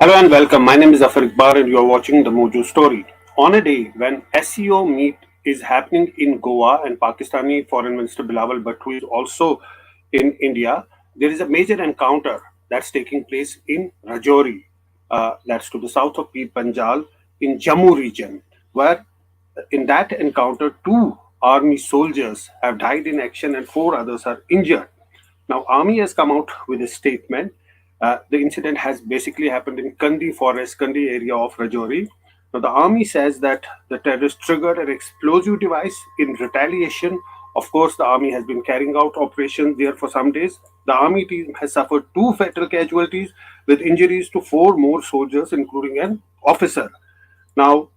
Hello and welcome. My name is Zafar Iqbal and you are watching the Mojo Story. On a day when SCO meet is happening in Goa and Pakistani Foreign Minister Bilawal Bhutto is also in India, there is a major encounter that's taking place in Rajouri, that's to the south of Pir Panjal in Jammu region, where in that encounter two army soldiers have died in action and four others are injured. Now, Army has come out with a statement. The incident has basically happened in Kandi Forest, Kandi area of Rajouri. Now, the Army says that the terrorists triggered an explosive device in retaliation. Of course, the Army has been carrying out operations there for some days. The Army team has suffered two fatal casualties with injuries to four more soldiers, including an officer. Now,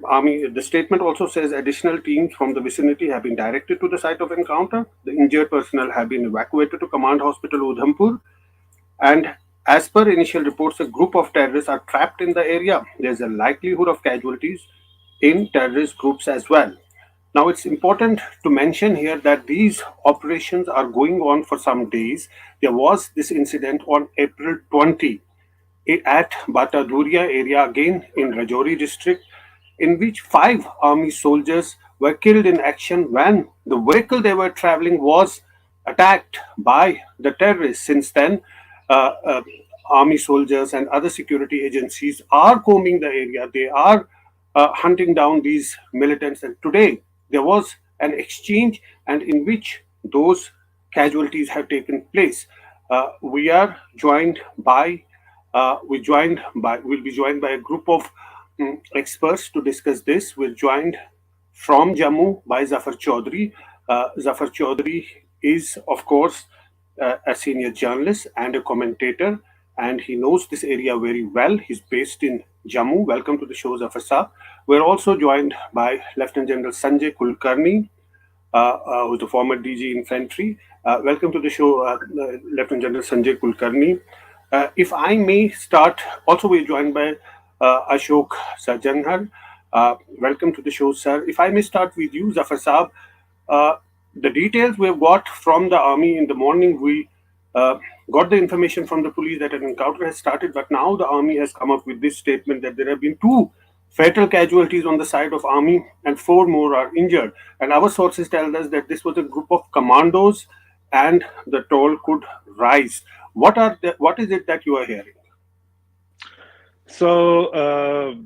Army, the statement also says additional teams from the vicinity have been directed to the site of encounter. The injured personnel have been evacuated to Command Hospital Udhampur. And as per initial reports, a group of terrorists are trapped in the area. There's a likelihood of casualties in terrorist groups as well. Now, it's important to mention here that these operations are going on for some days. There was this incident on April 20 at Bhata Dhurian area again in Rajouri district, in which five army soldiers were killed in action when the vehicle they were traveling was attacked by the terrorists. Since then, uh, uh, army soldiers and other security agencies are combing the area. They are hunting down these militants. And today there was an exchange, and in which those casualties have taken place. We are joined by we'll be joined by a group of experts to discuss this. We're joined from Jammu by Zafar Chaudhry. Zafar Chaudhry is, of course, a senior journalist and a commentator, and he knows this area very well. He's based in Jammu. Welcome to the show, Zafar Saab. We're also joined by Lieutenant General Sanjay Kulkarni, who's the former DG Infantry. Welcome to the show, Lieutenant General Sanjay Kulkarni. If I may start, also we're joined by Ashok Sajanhar. Welcome to the show, sir. If I may start with you, Zafar Saab, uh, the details we've got from the army in the morning, we got the information from the police that an encounter has started, but now the army has come up with this statement that there have been two fatal casualties on the side of army and four more are injured. And our sources tell us that this was a group of commandos and the toll could rise. What is it that you are hearing?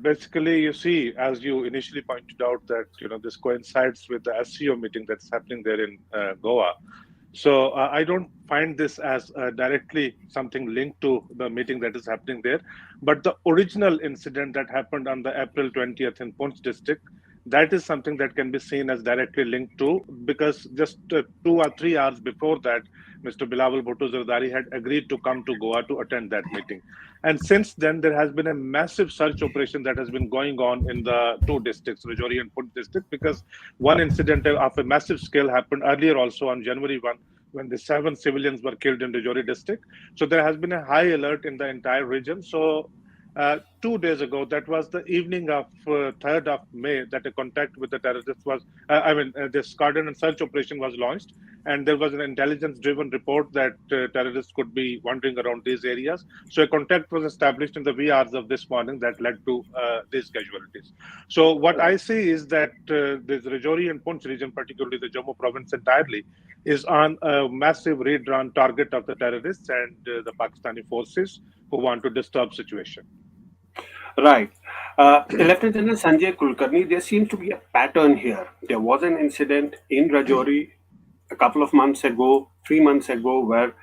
Basically, you see, as you initially pointed out, that this coincides with the SCO meeting that's happening there in Goa. I don't find this as directly something linked to the meeting that is happening there, but the original incident that happened on the April 20th in Poonch district, that is something that can be seen as directly linked to, because just 2 or 3 hours before that, Mr. Bilawal Bhutto Zardari had agreed to come to Goa to attend that meeting. And since then, there has been a massive search operation that has been going on in the two districts, Rajouri and Poonch district, because one incident of a massive scale happened earlier also on January 1, when the 7 civilians were killed in Rajouri district. So there has been a high alert in the entire region. 2 days ago, that was the evening of 3rd of May, that a contact with the terrorists was, this cordon and search operation was launched. And there was an intelligence driven report that terrorists could be wandering around these areas. So a contact was established in the wee hours of this morning that led to these casualties. So what I see is that this Rajouri and Poonch region, particularly the Jammu province entirely, is on a massive redrawn target of the terrorists and the Pakistani forces who want to disturb situation. Right. Lieutenant General Sanjay Kulkarni, there seems to be a pattern here. There was an incident in Rajouri a couple of months ago, 3 months ago, where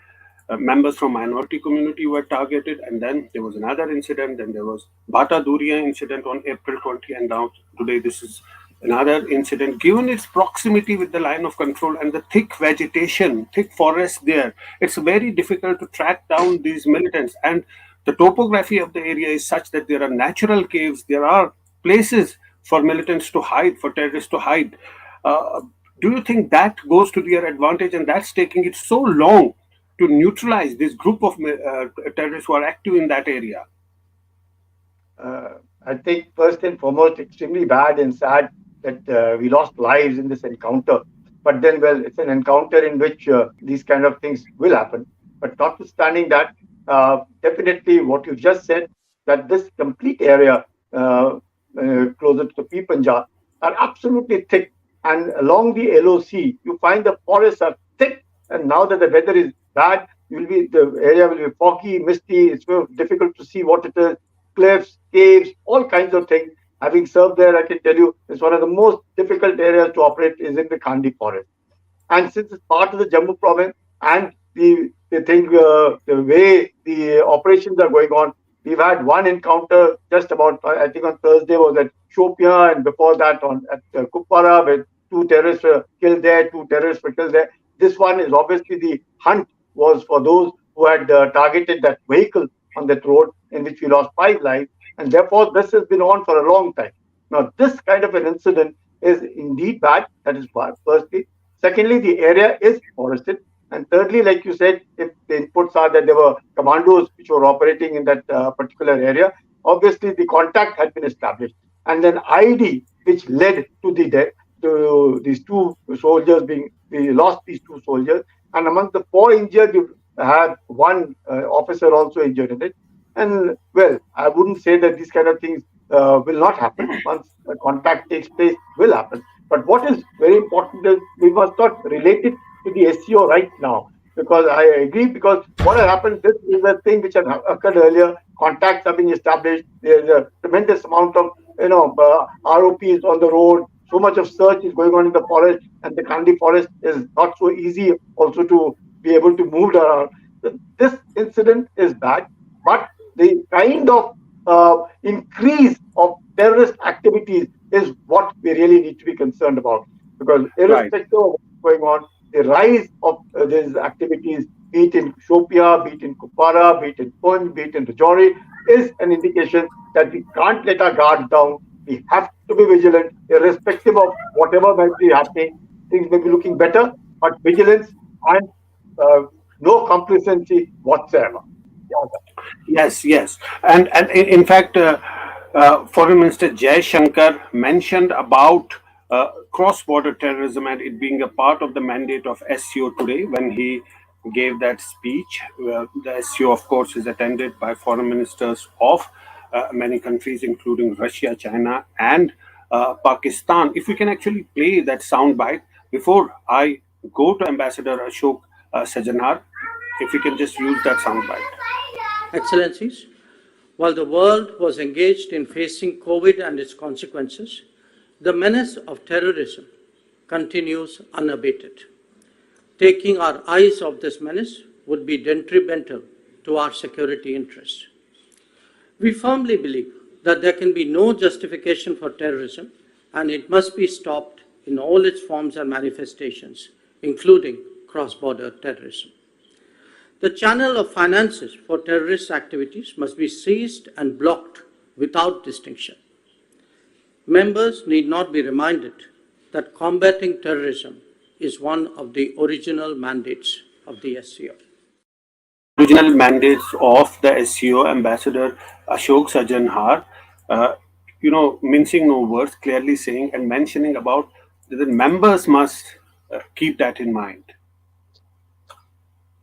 members from minority community were targeted, and then there was another incident. Then there was Bhata Dhurian incident on April 20, and now today this is another incident. Given its proximity with the line of control and the thick vegetation, thick forest there, it's very difficult to track down these militants. And the topography of the area is such that there are natural caves, there are places for militants to hide, for terrorists to hide. Uh, do you think that goes to their advantage and that's taking it so long to neutralize this group of terrorists who are active in that area? I think first and foremost, extremely bad and sad that we lost lives in this encounter. But then, well, it's an encounter in which these kind of things will happen. But notwithstanding that, definitely what you just said, that this complete area closer to the Punjab are absolutely thick. And along the LOC, you find the forests are thick. And now that the weather is bad, the area will be foggy, misty. It's very difficult to see what it is. Cliffs, caves, all kinds of things. Having served there, I can tell you, it's one of the most difficult areas to operate is in the Kandi Forest. And since it's part of the Jammu province and the thing, the way the operations are going on, we've had one encounter just about, I think on Thursday was at Shopia, and before that at Kupwara, where two terrorists were killed there, two terrorists were killed there. This one is obviously the hunt was for those who had targeted that vehicle on that road, in which we lost 5 lives. And therefore, this has been on for a long time. Now, this kind of an incident is indeed bad. That is firstly. Secondly, the area is forested. And thirdly, like you said, if the inputs are that there were commandos which were operating in that particular area, obviously the contact had been established. And then ID, which led to to these two soldiers we lost these two soldiers. And among the 4 injured, you had one officer also injured in it. And well, I wouldn't say that these kind of things will not happen. Once the contact takes place, will happen. But what is very important is we must not relate it to the SCO right now, because I agree, because what has happened, this is a thing which had occurred earlier. Contacts are being established. There's a tremendous amount of ROPs on the road. So much of search is going on in the forest, and the Kandi Forest is not so easy also to be able to move around. This incident is bad, but the kind of increase of terrorist activities is what we really need to be concerned about, because irrespective of what's going on, the rise of these activities, be it in Shopia, be it in Kupwara, be it in Poonch, be it in Rajouri, is an indication that we can't let our guard down. We have to be vigilant, irrespective of whatever might be happening. Things may be looking better, but vigilance and no complacency whatsoever. Yes. And in fact, Foreign Minister Jaishankar mentioned about cross-border terrorism and it being a part of the mandate of SCO today when he gave that speech. The SCO, of course, is attended by foreign ministers of many countries, including Russia, China, and Pakistan. If we can actually play that soundbite before I go to Ambassador Ashok Sajanar, if we can just use that soundbite. Excellencies, while the world was engaged in facing COVID and its consequences, the menace of terrorism continues unabated. Taking our eyes off this menace would be detrimental to our security interests. We firmly believe that there can be no justification for terrorism, and it must be stopped in all its forms and manifestations, including cross-border terrorism. The channel of finances for terrorist activities must be seized and blocked without distinction. Members need not be reminded that combating terrorism is one of the original mandates of the SCO. Original mandates of the SCO, Ambassador Ashok Sajanhar, mincing no words, clearly saying and mentioning about the members must keep that in mind.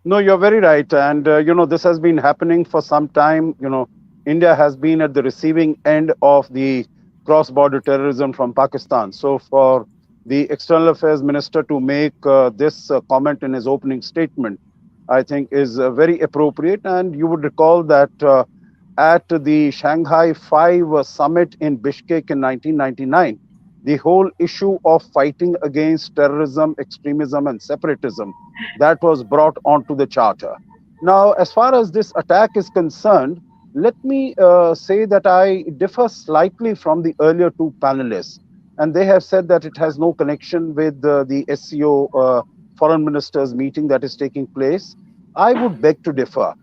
No, you're very right. And, this has been happening for some time. India has been at the receiving end of the cross-border terrorism from Pakistan. So for the External Affairs Minister to make this comment in his opening statement, I think is very appropriate. And you would recall that at the Shanghai 5 summit in Bishkek in 1999, the whole issue of fighting against terrorism, extremism, and separatism, that was brought onto the charter. Now, as far as this attack is concerned, let me say that I differ slightly from the earlier two panelists. And they have said that it has no connection with the SCO foreign ministers meeting that is taking place. I would beg to differ.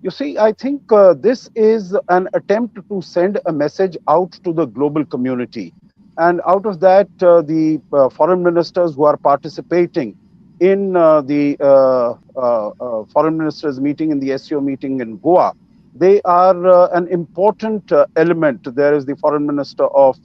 You see, I think this is an attempt to send a message out to the global community. And out of that, the foreign ministers who are participating in the foreign ministers meeting, in the SCO meeting in Goa, they are an important element. There is the foreign minister of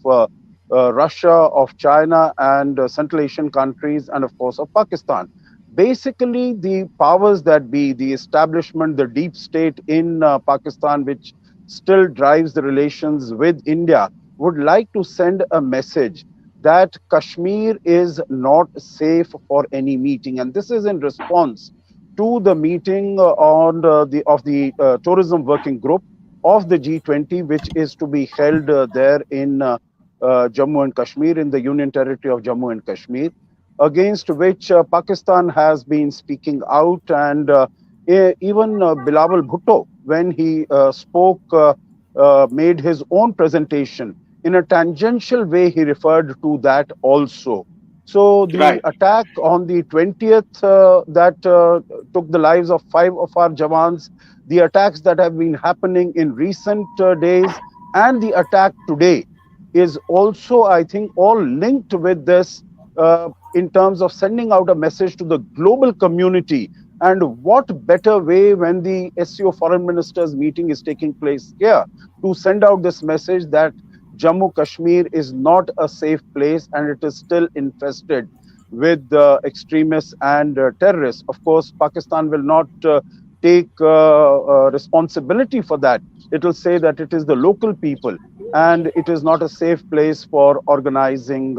Russia, of China, and Central Asian countries, and of course of Pakistan. Basically, the powers that be, the establishment, the deep state in Pakistan, which still drives the relations with India, would like to send a message that Kashmir is not safe for any meeting. And this is in response to the meeting on the tourism working group of the G20, which is to be held there in Jammu and Kashmir, in the Union Territory of Jammu and Kashmir, against which Pakistan has been speaking out. And even Bilawal Bhutto, when he made his own presentation in a tangential way, he referred to that also. So the Right. attack on the 20th that took the lives of 5 of our Jawans, the attacks that have been happening in recent days, and the attack today is also, I think, all linked with this in terms of sending out a message to the global community. And what better way when the SCO foreign ministers meeting is taking place here to send out this message that Jammu Kashmir is not a safe place and it is still infested with extremists and terrorists. Of course, Pakistan will not take responsibility for that. It will say that it is the local people and it is not a safe place for organizing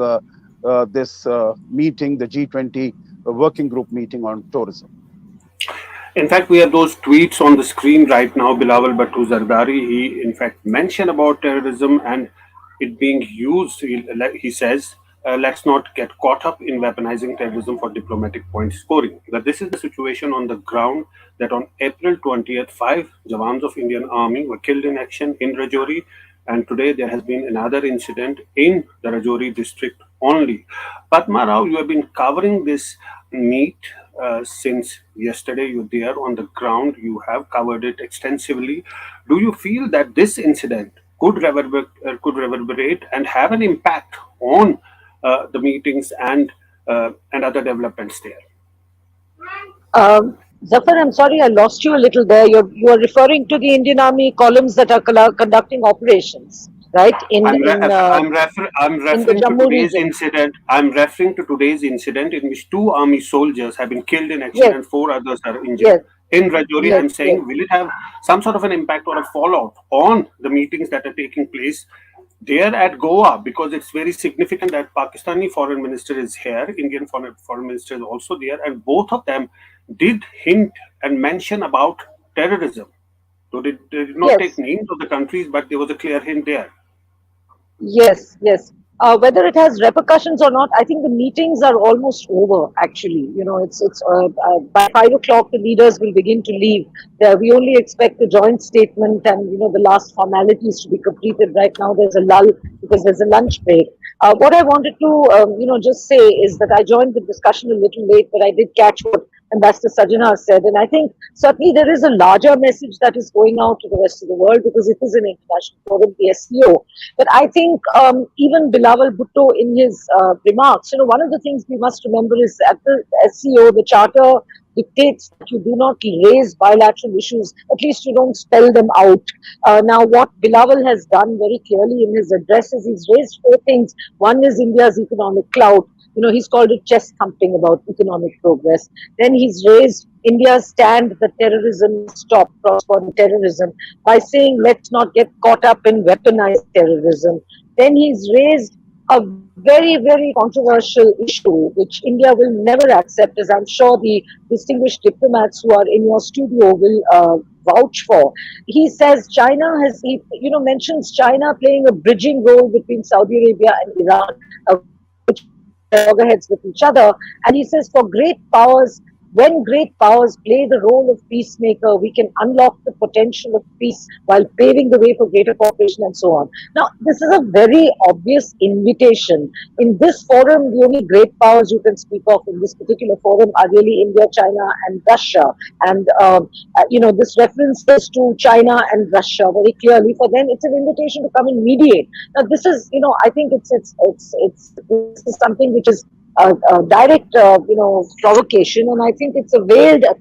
this meeting, the G20 working group meeting on tourism. In fact, we have those tweets on the screen right now. Bilawal Bhutto Zardari, he in fact mentioned about terrorism and it being used. He says, let's not get caught up in weaponizing terrorism for diplomatic point scoring. That this is the situation on the ground, that on April 20th, 5 Jawans of Indian Army were killed in action in Rajouri, and today there has been another incident in the Rajouri district only. Padma Rao, you have been covering this meet since yesterday. You're there on the ground, you have covered it extensively. Do you feel that this incident could reverberate and have an impact on the meetings and other developments there? Zafar, I'm sorry I lost you a little there. You are referring to the Indian Army columns that are conducting operations, right? I'm In the referring to Jammu today's region. incident. I'm referring to today's incident in which 2 army soldiers have been killed in action Yes, and 4 others are injured. yes, In Rajouri, yes, I'm yes. saying, will it have some sort of an impact or a fallout on the meetings that are taking place there at Goa? Because it's very significant that Pakistani foreign minister is here, Indian foreign minister is also there, and both of them did hint and mention about terrorism. So they did not take Yes. names of the countries, but there was a clear hint there. Yes, yes. Whether it has repercussions or not, I think the meetings are almost over. Actually, it's by 5 o'clock the leaders will begin to leave. We only expect the joint statement and the last formalities to be completed. Right now, there's a lull because there's a lunch break. What I wanted to just say is that I joined the discussion a little late, but I did catch what Ambassador Sajana said, and I think certainly there is a larger message that is going out to the rest of the world because it is an international forum, the SCO. But I think even Bilawal Bhutto in his remarks, one of the things we must remember is at the SCO, the charter dictates that you do not raise bilateral issues, at least you don't spell them out. Now, what Bilawal has done very clearly in his address is he's raised 4 things. One is India's economic clout. He's called it chest thumping about economic progress. Then he's raised India's stand that terrorism must stop, cross-border terrorism, by saying let's not get caught up in weaponized terrorism. Then he's raised a very, very controversial issue, which India will never accept, as I'm sure the distinguished diplomats who are in your studio will vouch for. He says he mentions China playing a bridging role between Saudi Arabia and Iran, which loggerheads with each other. And he says, when great powers play the role of peacemaker, we can unlock the potential of peace while paving the way for greater cooperation and so on. Now, this is a very obvious invitation. In this forum, the only great powers you can speak of in this particular forum are really India, China, and Russia. And, this references to China and Russia very clearly. For them, it's an invitation to come and mediate. Now, this is, I think this is something which is direct, provocation, and I think it's a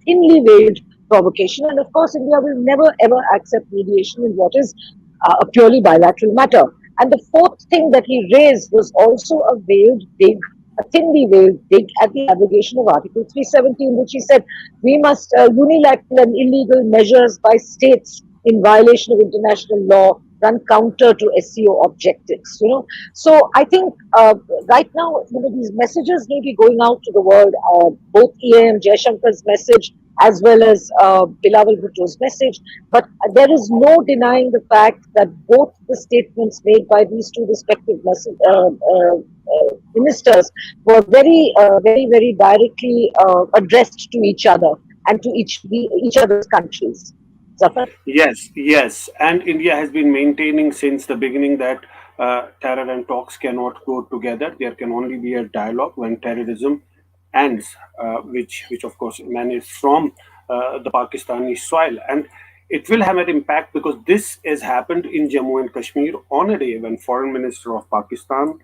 thinly veiled provocation. And of course, India will never ever accept mediation in what is a purely bilateral matter. And the fourth thing that he raised was also a thinly veiled dig at the abrogation of Article 370, in which he said we must unilateral and illegal measures by states in violation of international law, run counter to SCO objectives. So I think right now, these messages may be going out to the world. Both EAM Jaishankar's message as well as Bilawal Bhutto's message, but there is no denying the fact that both the statements made by these two respective ministers were very directly addressed to each other and to each other's countries. Zafar? Yes. And India has been maintaining since the beginning that terror and talks cannot go together. There can only be a dialogue when terrorism ends, which of course emanates from the Pakistani soil. And it will have an impact because this has happened in Jammu and Kashmir on a day when Foreign Minister of Pakistan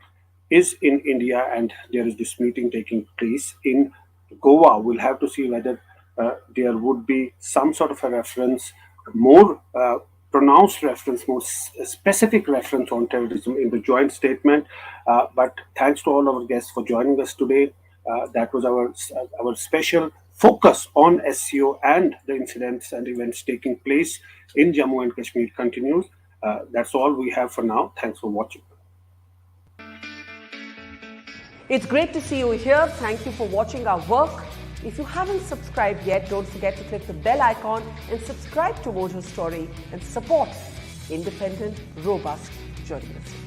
is in India and there is this meeting taking place in Goa. We'll have to see whether there would be some sort of a reference, more pronounced reference, more specific reference on terrorism in the joint statement. But thanks to all our guests for joining us today. That was our special focus on SCO, and the incidents and events taking place in Jammu and Kashmir continues. That's all we have for now. Thanks for watching. It's great to see you here. Thank you for watching our work. If you haven't subscribed yet, don't forget to click the bell icon and subscribe to Mojo Story and support independent, robust journalism.